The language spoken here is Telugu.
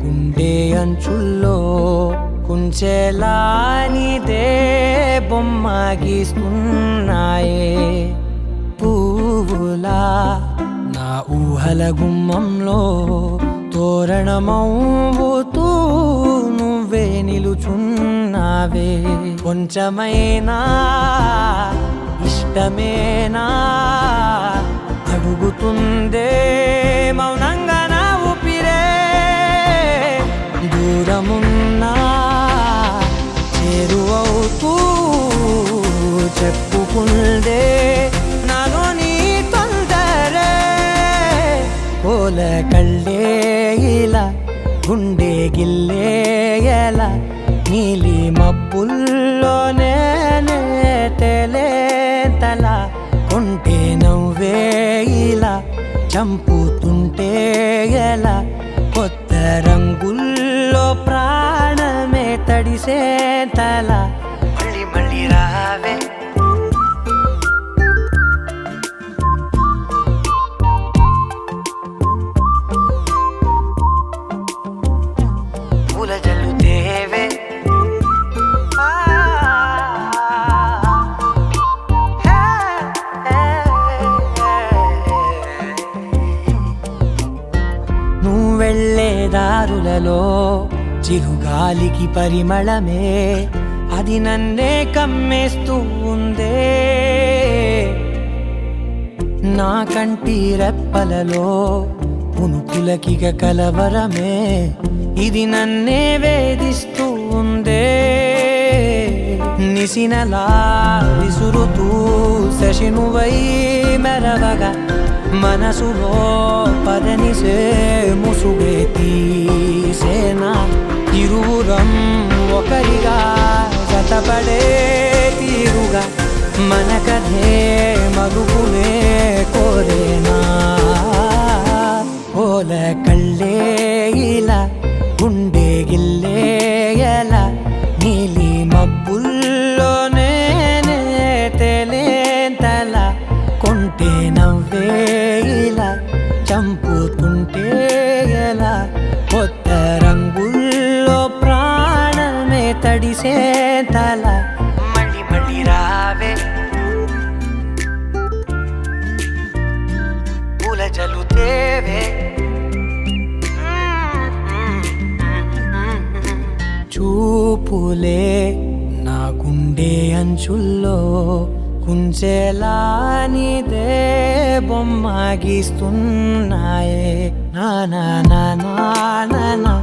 గుండె అంచుల్లో కుంచెలా నీదే బొమ్మ గీస్తున్నాయే పువ్వులా నా ఊహల గుమ్మంలో తోరణమవుతూ నువ్వే నిలుచున్నావే కొంచెమైనా ఇష్టమేనా అడుగుతుందే మౌనంగా నా ఊపిరే దూరమున్నా చేరువవుతూ చెప్పుకుందే నాలో నీ తొందరే పోల కళ్ళే ఇలా గుండె గిల్లే ఎలా నీలి మబ్బుల్లోనే తేలేంతల కొంటే నవ్వే ఇలా చంపుతుంటే ఎలా కొత్త రంగుల్లో ప్రాణమే తడిసే తల మళ్ళీ మళ్ళీ రావే పూల జల్లుతేవే నువ్వు వెళ్ళే దారులలో చిరుగాలికి పరిమళమే అది నన్నే కమ్మేస్తూ ఉందే నా కంటి రెప్పలలో పునుకులకిగ కలవరమే ఇది నన్నే వేధిస్తూ ఉందే నిసినలా విసురుతూ శశినువై మెరవగా మనసులో పదనిసే ముసుగే తీసేనా ఇరువురం ఒకరిగా జతపడే తీరుగా మన కథే మరుపునే కోరేనా ఓల కళ్ళే ఇలా గుండె గిల్లే ఎలా నీలి మబ్బుల్లోనే తేలేంతల కొంటే నవ్వే ఇలా చంపుతుంటే ఎలా కొత్త రంగుల్లో ప్రాణమే తడిసే తల మళ్ళీ మళ్ళీ రావే పూల జల్లుతేవే చూపులే నా గుండె అంచుల్లో కుంచెలా నీదే బొమ్మ గీస్తున్నాయే నా నా నా నా నా